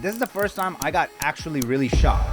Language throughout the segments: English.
This is the first time I got actually really shocked.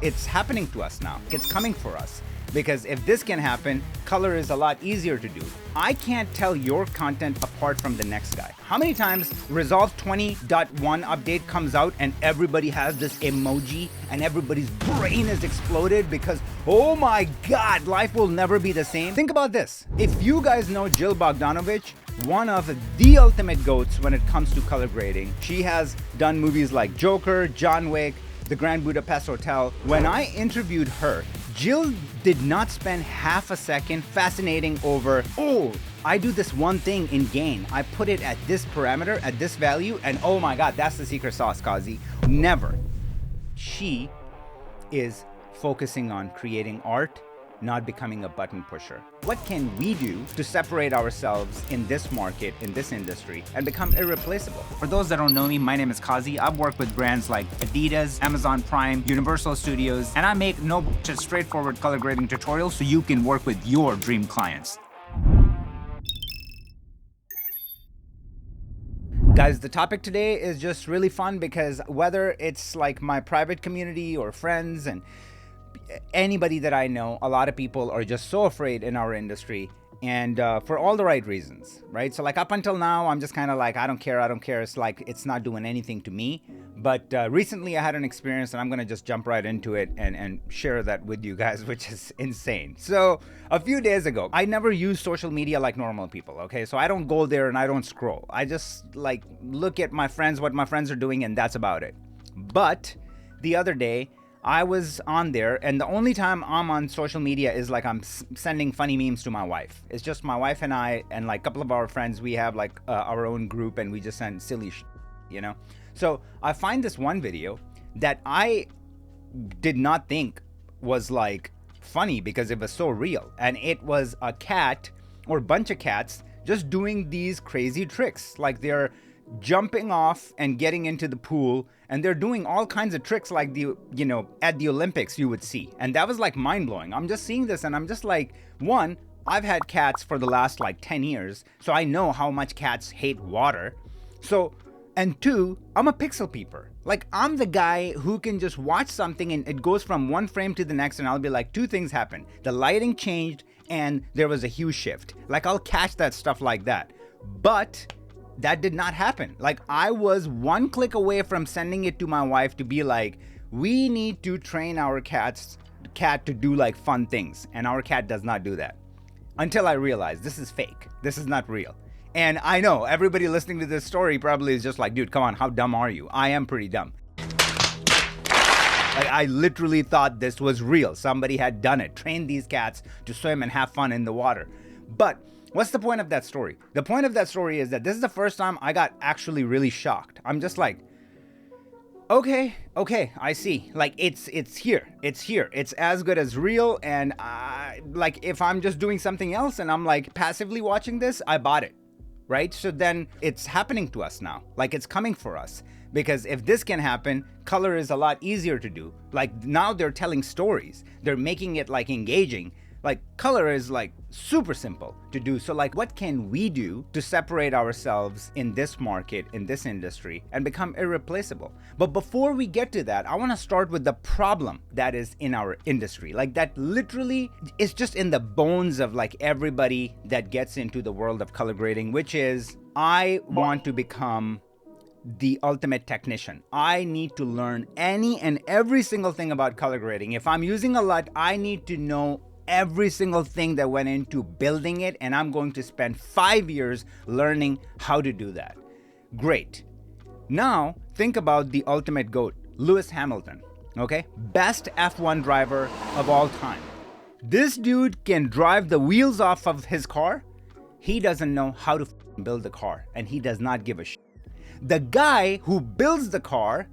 It's happening to us now. It's coming for us. Because if this can happen, color is a lot easier to do. I can't tell your content apart from the next guy. How many times Resolve 20.1 update comes out and everybody has this emoji and everybody's brain is exploded because, oh my God, life will never be the same? Think about this. If you guys know Jill Bogdanovich, one of the ultimate goats when it comes to color grading. She has done movies like Joker, John Wick, The Grand Budapest Hotel. When I interviewed her, Jill did not spend half a second fascinating over, oh, I do this one thing in gain. I put it at this parameter, at this value, and oh my God, that's the secret sauce, Qazi. Never. She is focusing on creating art, not becoming a button pusher. What can we do to separate ourselves in this market, in this industry, and become irreplaceable? For those that don't know me, my name is Qazi. I've worked with brands like ADIDAS, Amazon Prime, Universal Studios, and I make no bullshit straightforward color grading tutorials so you can work with your dream clients. Guys, the topic today is just really fun because whether it's like my private community or friends and anybody that I know, a lot of people are just so afraid in our industry, and for all the right reasons, right? So like up until now, I'm just kind of like, I don't care. It's like, it's not doing anything to me. But recently I had an experience and I'm going to just jump right into it and share that with you guys, which is insane. So a few days ago, I never use social media like normal people. Okay. So I don't go there and I don't scroll. I just like look at my friends, what my friends are doing, and that's about it. But the other day, I was on there, and the only time I'm on social media is like I'm sending funny memes to my wife. It's just my wife and I and like a couple of our friends. We have like our own group and we just send silly shit, you know? So I find this one video that I did not think was like funny because it was so real. And it was a cat or a bunch of cats just doing these crazy tricks. Like they're jumping off and getting into the pool, and they're doing all kinds of tricks like at the Olympics you would see. And that was like mind-blowing. I'm just seeing this and I'm just like, one, I've had cats for the last like 10 years, so I know how much cats hate water. So, and two, I'm a pixel peeper. Like I'm the guy who can just watch something and it goes from one frame to the next and I'll be like, two things happened. The lighting changed and there was a huge shift. Like I'll catch that stuff like that. But that did not happen. Like I was one click away from sending it to my wife to be like, we need to train our cat to do like fun things. And our cat does not do that. Until I realized this is fake. This is not real. And I know everybody listening to this story probably is just like, dude, come on, how dumb are you? I am pretty dumb. Like I literally thought this was real. Somebody had done it, trained these cats to swim and have fun in the water. But what's the point of that story? The point of that story is that this is the first time I got actually really shocked. I'm just like, okay, I see. Like it's here. It's as good as real. And like if I'm just doing something else and I'm like passively watching this, I bought it, right? So then it's happening to us now. Like it's coming for us. Because if this can happen, color is a lot easier to do. Like now they're telling stories. They're making it like engaging. Like color is like super simple to do. So like what can we do to separate ourselves in this market, in this industry, and become irreplaceable? But before we get to that, I want to start with the problem that is in our industry. Like that literally is just in the bones of like everybody that gets into the world of color grading, which is I want to become the ultimate technician. I need to learn any and every single thing about color grading. If I'm using a LUT, I need to know every single thing that went into building it, and I'm going to spend 5 years learning how to do that. Great. Now, think about the ultimate GOAT, Lewis Hamilton, okay? Best F1 driver of all time. This dude can drive the wheels off of his car. He doesn't know how to build the car, and he does not give a shit. The guy who builds the car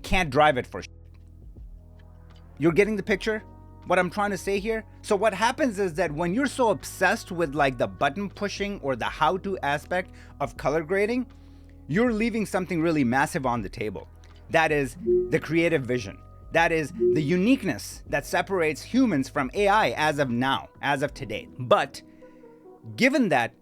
can't drive it for shit. You're getting the picture? What I'm trying to say here? So what happens is that when you're so obsessed with like the button pushing or the how-to aspect of color grading, you're leaving something really massive on the table. That is the creative vision. That is the uniqueness that separates humans from AI as of now, as of today. But given that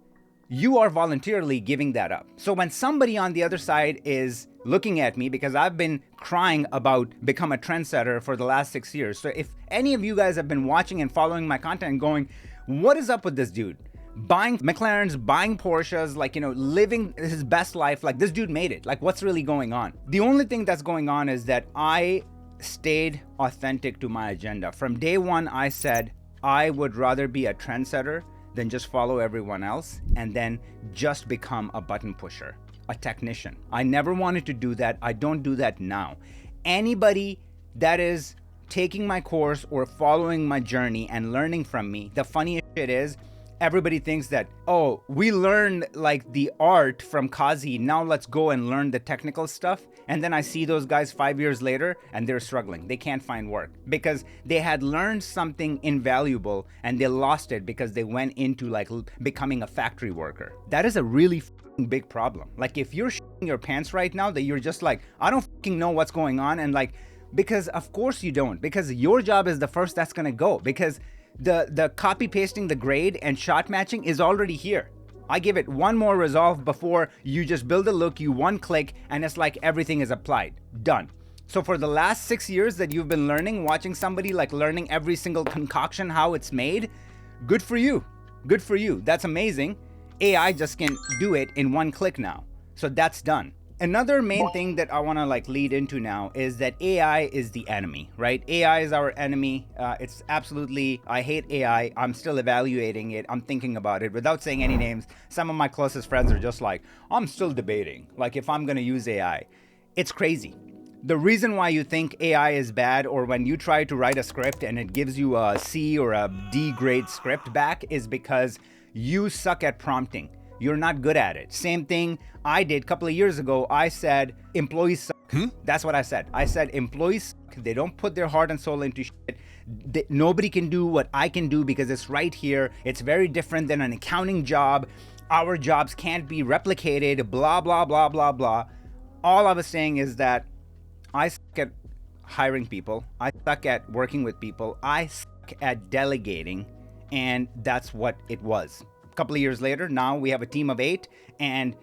you are voluntarily giving that up. So when somebody on the other side is looking at me, because I've been crying about become a trendsetter for the last 6 years. So if any of you guys have been watching and following my content and going, what is up with this dude? Buying McLarens, buying Porsches, like, living his best life. Like, this dude made it. Like, what's really going on? The only thing that's going on is that I stayed authentic to my agenda. From day one, I said I would rather be a trendsetter than just follow everyone else and then just become a button pusher, a technician. I never wanted to do that. I don't do that now. Anybody that is taking my course or following my journey and learning from me, the funniest shit is, everybody thinks that, oh, we learned like the art from Qazi, now let's go and learn the technical stuff. And then I see those guys 5 years later and they're struggling. They can't find work because they had learned something invaluable and they lost it because they went into like becoming a factory worker. That is a really big problem. Like, if you're shitting your pants right now, that you're just like, I don't fucking know what's going on. And like, because of course you don't, because your job is the first that's gonna go, because the copy pasting the grade and shot matching is already here. I give it one more resolve before you just build a look, you one click, and it's like everything is applied, done. So for the last 6 years that you've been learning, watching somebody like learning every single concoction, how it's made, good for you. Good for you. That's amazing. AI just can do it in one click now. So that's done. Another main thing that I want to like lead into now is that AI is the enemy, right? AI is our enemy. It's absolutely, I hate AI. I'm still evaluating it. I'm thinking about it without saying any names. Some of my closest friends are just like, I'm still debating, like if I'm going to use AI. It's crazy. The reason why you think AI is bad, or when you try to write a script and it gives you a C or a D grade script back, is because you suck at prompting. You're not good at it. Same thing I did a couple of years ago. I said, employees suck. That's what I said. I said, employees suck. They don't put their heart and soul into shit. Nobody can do what I can do because it's right here. It's very different than an accounting job. Our jobs can't be replicated, blah, blah, blah, blah, blah. All I was saying is that I suck at hiring people. I suck at working with people. I suck at delegating. And that's what it was. Couple of years later, now we have a team of 8, and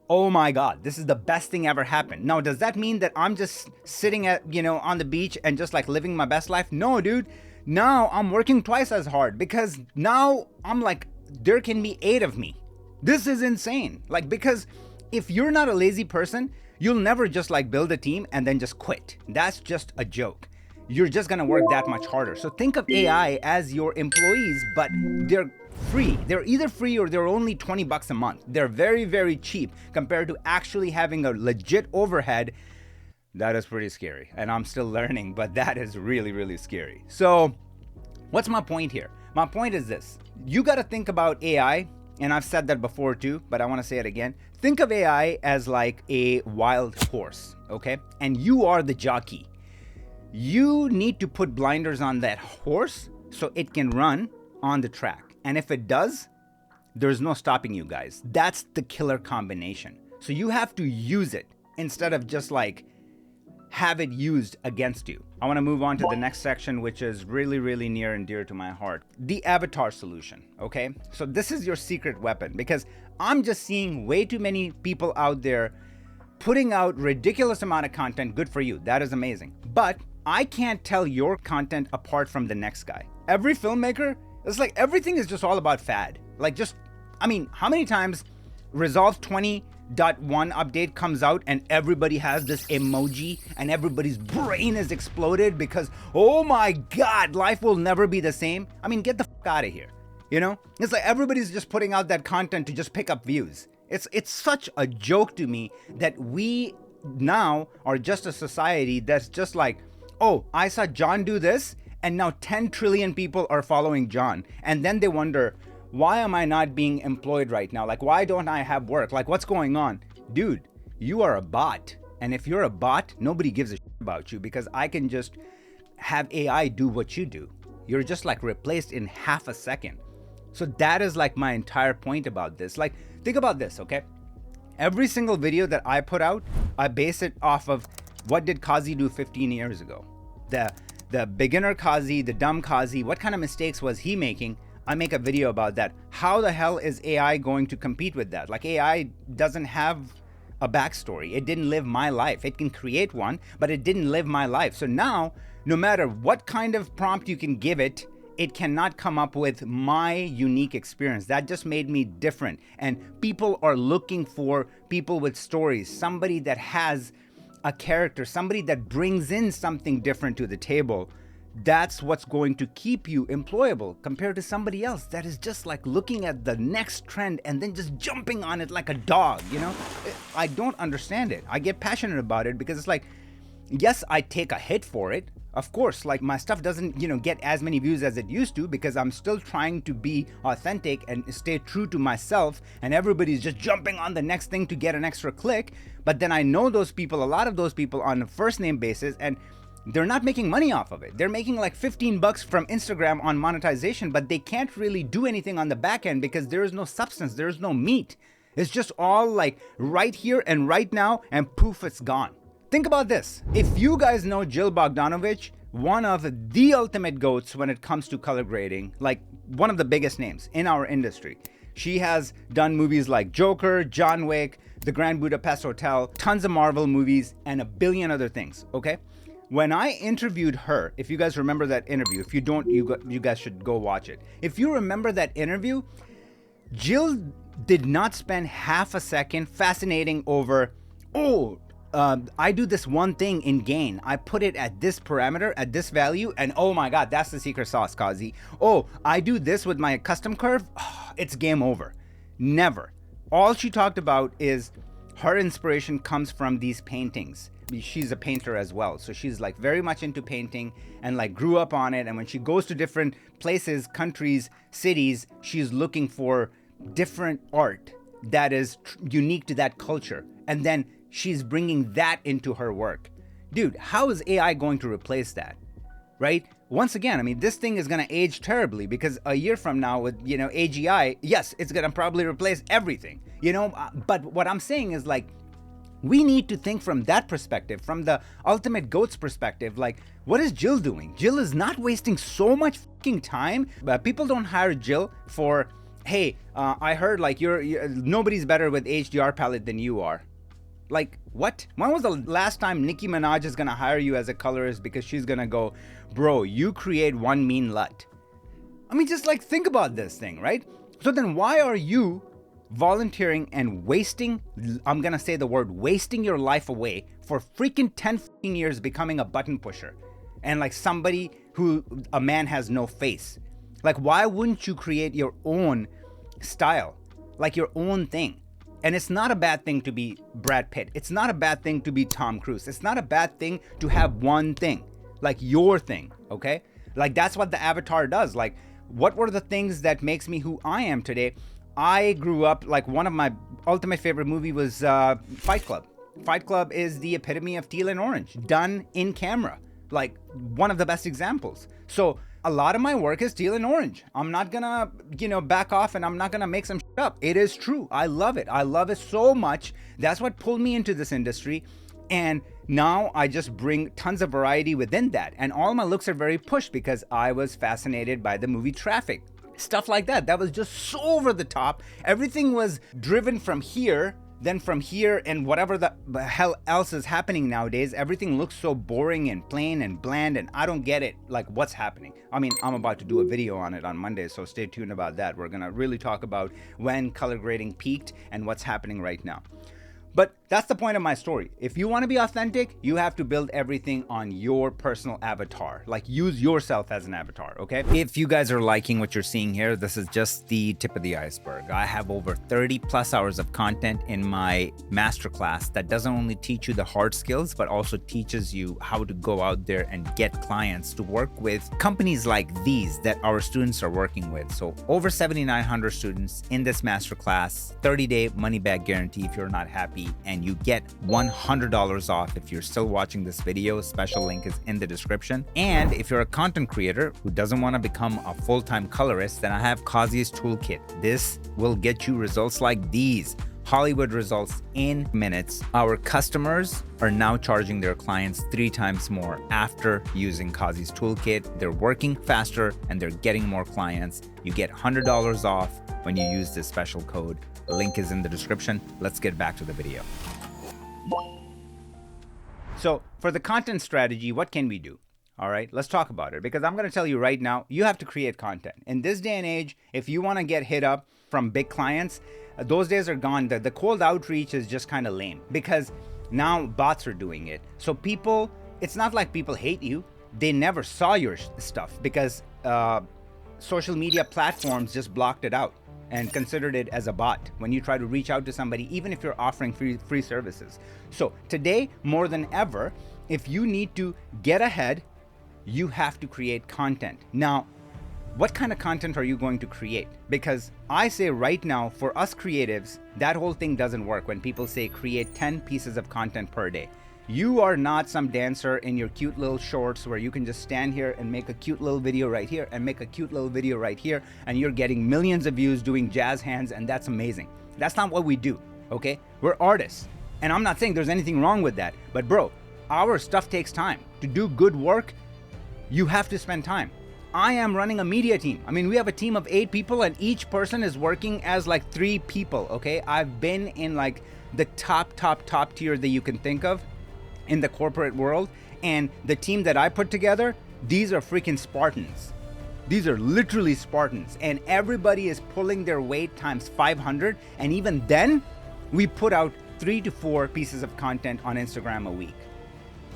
oh my God, this is the best thing ever happened. Now, does that mean that I'm just sitting at, on the beach and just like living my best life? No, dude. Now I'm working twice as hard because now I'm like, there can be 8 of me. This is insane. Like, because if you're not a lazy person, you'll never just like build a team and then just quit. That's just a joke. You're just gonna work that much harder. So think of AI as your employees, but they're free. They're either free or they're only $20 a month. They're very, very cheap compared to actually having a legit overhead. That is pretty scary. And I'm still learning, but that is really, really scary. So what's my point here? My point is this. You got to think about AI, and I've said that before too, but I want to say it again. Think of AI as like a wild horse, okay? And you are the jockey. You need to put blinders on that horse so it can run on the track. And if it does, there's no stopping you guys. That's the killer combination. So you have to use it instead of just like have it used against you. I want to move on to the next section, which is really, really near and dear to my heart. The avatar solution, okay? So this is your secret weapon, because I'm just seeing way too many people out there putting out ridiculous amount of content. Good for you. That is amazing. But I can't tell your content apart from the next guy. Every filmmaker, it's like everything is just all about fad. Like how many times Resolve 20.1 update comes out and everybody has this emoji and everybody's brain is exploded because, oh my God, life will never be the same. Get the fuck out of here. It's like everybody's just putting out that content to just pick up views. It's such a joke to me that we now are just a society that's just like, oh, I saw John do this, and now 10 trillion people are following John. And then they wonder, why am I not being employed right now? Like, why don't I have work? Like, what's going on? Dude, you are a bot. And if you're a bot, nobody gives a shit about you because I can just have AI do what you do. You're just like replaced in half a second. So that is like my entire point about this. Like, think about this, okay? Every single video that I put out, I base it off of what did Qazi do 15 years ago? The beginner Qazi, the dumb Qazi, what kind of mistakes was he making? I make a video about that. How the hell is AI going to compete with that? Like, AI doesn't have a backstory. It didn't live my life. It can create one, but it didn't live my life. So now, no matter what kind of prompt you can give it, it cannot come up with my unique experience. That just made me different. And people are looking for people with stories, somebody that has a character, somebody that brings in something different to the table. That's what's going to keep you employable compared to somebody else that is just like looking at the next trend and then just jumping on it like a dog, you know? I don't understand it. I get passionate about it because it's like, yes, I take a hit for it. Of course, like my stuff doesn't, get as many views as it used to because I'm still trying to be authentic and stay true to myself, and everybody's just jumping on the next thing to get an extra click. But then I know those people, a lot of those people on a first name basis, and they're not making money off of it. They're making like $15 from Instagram on monetization, but they can't really do anything on the back end because there is no substance, there is no meat. It's just all like right here and right now, and poof, it's gone. Think about this. If you guys know Jill Bogdanovich, one of the ultimate goats when it comes to color grading, like one of the biggest names in our industry. She has done movies like Joker, John Wick, The Grand Budapest Hotel, tons of Marvel movies, and a billion other things, okay? When I interviewed her, if you guys remember that interview, if you don't, you guys should go watch it. If you remember that interview, Jill did not spend half a second fascinating over, I do this one thing in gain. I put it at this parameter, at this value, and oh my God, that's the secret sauce, Qazi. Oh, I do this with my custom curve. Oh, it's game over. Never. All she talked about is her inspiration comes from these paintings. She's a painter as well. So she's like very much into painting and like grew up on it. And when she goes to different places, countries, cities, she's looking for different art that is unique to that culture. And then she's bringing that into her work. Dude, how is AI going to replace that? Right? Once again, I mean, this thing is going to age terribly because a year from now with, AGI, yes, it's going to probably replace everything, but what I'm saying is like, we need to think from that perspective, from the ultimate goat's perspective. Like, what is Jill doing? Jill is not wasting so much fucking time. People don't hire Jill for, hey, I heard like you're nobody's better with HDR palette than you are. Like, what? When was the last time Nicki Minaj is gonna hire you as a colorist because she's gonna go, bro, you create one mean lut? I mean, just like think about this thing, right? So then why are you volunteering and wasting, I'm gonna say the word, wasting your life away for freaking 10 fucking years becoming a button pusher and like somebody who, a man has no face? Like, why wouldn't you create your own style, like your own thing? And it's not a bad thing to be Brad Pitt. It's not a bad thing to be Tom Cruise. It's not a bad thing to have one thing, like your thing, okay? Like that's what the avatar does. Like, what were the things that makes me who I am today? I grew up, like one of my ultimate favorite movie was Fight Club. Fight Club is the epitome of teal and orange, done in camera. Like one of the best examples. So a lot of my work is teal and orange. I'm not gonna, back off and I'm not gonna make some shit up. It is true. I love it. I love it so much. That's what pulled me into this industry. And now I just bring tons of variety within that. And all my looks are very pushed because I was fascinated by the movie Traffic. Stuff like that. That was just so over the top. Everything was driven from here, then from here, and whatever the hell else is happening nowadays, everything looks so boring and plain and bland, and I don't get it, like what's happening. I mean, I'm about to do a video on it on Monday, so stay tuned about that. We're gonna really talk about when color grading peaked and what's happening right now. But that's the point of my story. If you want to be authentic, you have to build everything on your personal avatar. Like, use yourself as an avatar, okay? If you guys are liking what you're seeing here, this is just the tip of the iceberg. I have over 30 plus hours of content in my masterclass that doesn't only teach you the hard skills, but also teaches you how to go out there and get clients to work with companies like these that our students are working with. So over 7,900 students in this masterclass, 30-day money-back guarantee if you're not happy, and you get $100 off if you're still watching this video. Special link is in the description. And if you're a content creator who doesn't want to become a full-time colorist, then I have Qazi's toolkit. This will get you results like these. Hollywood results in minutes. Our customers are now charging their clients 3 times more after using Qazi's toolkit. They're working faster and they're getting more clients. You get $100 off when you use this special code. Link is in the description. Let's get back to the video. So for the content strategy, what can we do? All right, let's talk about it, because I'm going to tell you right now, you have to create content. In this day and age, if you want to get hit up from big clients, those days are gone. The cold outreach is just kind of lame, because now bots are doing it. So people, it's not like people hate you. They never saw your stuff because social media platforms just blocked it out and considered it as a bot when you try to reach out to somebody, even if you're offering free services. So today, more than ever, if you need to get ahead, you have to create content. Now, what kind of content are you going to create? Because I say right now, for us creatives, that whole thing doesn't work when people say create 10 pieces of content per day. You are not some dancer in your cute little shorts where you can just stand here and make a cute little video right here and make a cute little video right here, and you're getting millions of views doing jazz hands, and that's amazing. That's not what we do, okay? We're artists. And I'm not saying there's anything wrong with that, but bro, our stuff takes time. To do good work, you have to spend time. I am running a media team. I mean, we have a team of 8 people and each person is working as like 3 people, okay? I've been in like the top tier that you can think of in the corporate world. And the team that I put together, these are freaking Spartans. These are literally Spartans. And everybody is pulling their weight times 500. And even then, we put out 3 to 4 pieces of content on Instagram a week.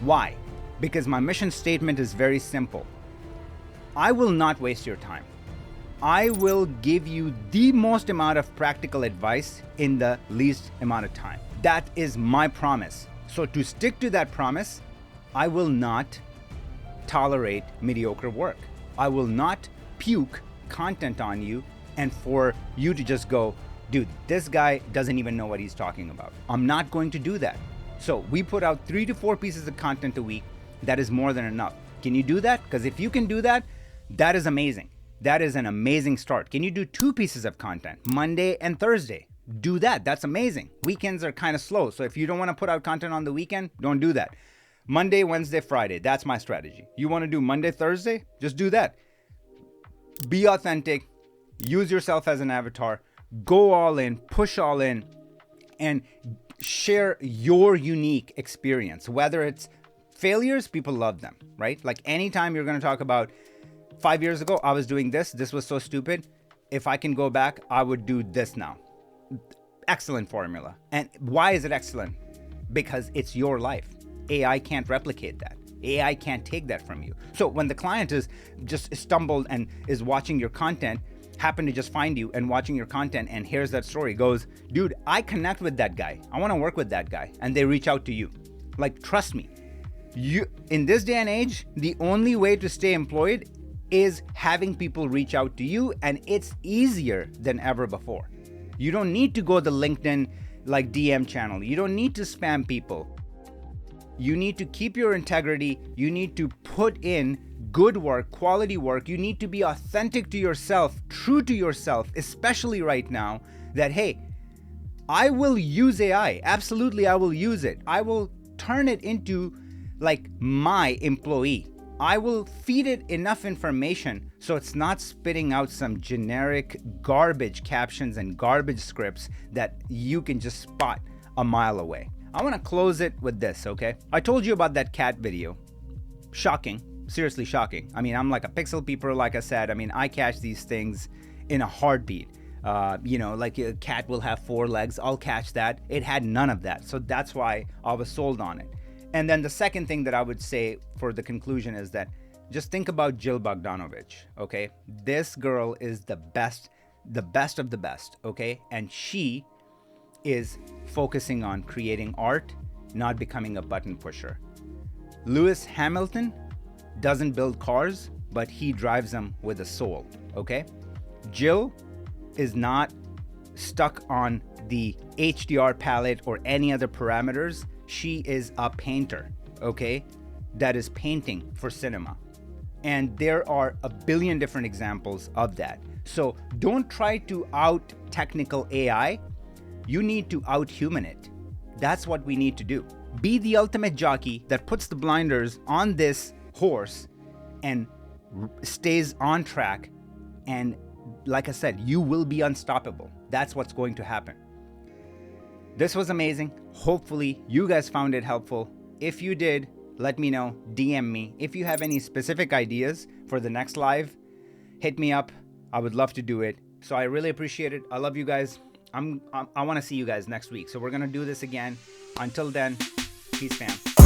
Why? Because my mission statement is very simple. I will not waste your time. I will give you the most amount of practical advice in the least amount of time. That is my promise. So to stick to that promise, I will not tolerate mediocre work. I will not puke content on you and for you to just go, dude, this guy doesn't even know what he's talking about. I'm not going to do that. So we put out 3 to 4 pieces of content a week. That is more than enough. Can you do that? Because if you can do that, that is amazing. That is an amazing start. Can you do 2 pieces of content, Monday and Thursday? Do that. That's amazing. Weekends are kind of slow. So if you don't want to put out content on the weekend, don't do that. Monday, Wednesday, Friday. That's my strategy. You want to do Monday, Thursday? Just do that. Be authentic. Use yourself as an avatar. Go all in, push all in, and share your unique experience. Whether it's failures, people love them, right? Like anytime you're going to talk about 5 years ago, I was doing this. This was so stupid. If I can go back, I would do this now. Excellent formula. And why is it excellent? Because it's your life. AI can't replicate that. AI can't take that from you. So when the client is just stumbled and is watching your content, happen to just find you and watching your content and hears that story, goes, dude, I connect with that guy. I want to work with that guy. And they reach out to you. Like, trust me. You, in this day and age, the only way to stay employed is having people reach out to you, and it's easier than ever before. You don't need to go the LinkedIn like DM channel. You don't need to spam people. You need to keep your integrity. You need to put in good work, quality work. You need to be authentic to yourself, true to yourself, especially right now, that, hey, I will use AI. Absolutely, I will use it. I will turn it into like my employee. I will feed it enough information so it's not spitting out some generic garbage captions and garbage scripts that you can just spot a mile away. I want to close it with this, okay? I told you about that cat video. Shocking, seriously shocking. I mean, I'm like a pixel peeper, like I said. I mean, I catch these things in a heartbeat. Like a cat will have 4 legs. I'll catch that. It had none of that. So that's why I was sold on it. And then the second thing that I would say for the conclusion is that just think about Jill Bogdanovich, okay? This girl is the best of the best, okay? And she is focusing on creating art, not becoming a button pusher. Lewis Hamilton doesn't build cars, but he drives them with a soul, okay? Jill is not stuck on the HDR palette or any other parameters. She is a painter, okay, that is painting for cinema. And there are a billion different examples of that. So don't try to out technical AI. You need to out-human it. That's what we need to do. Be the ultimate jockey that puts the blinders on this horse and stays on track. And like I said, you will be unstoppable. That's what's going to happen. This was amazing. Hopefully you guys found it helpful. If you did, let me know, DM me. If you have any specific ideas for the next live, hit me up. I would love to do it. So I really appreciate it. I love you guys. I want to see you guys next week. So we're going to do this again. Until then, peace, fam.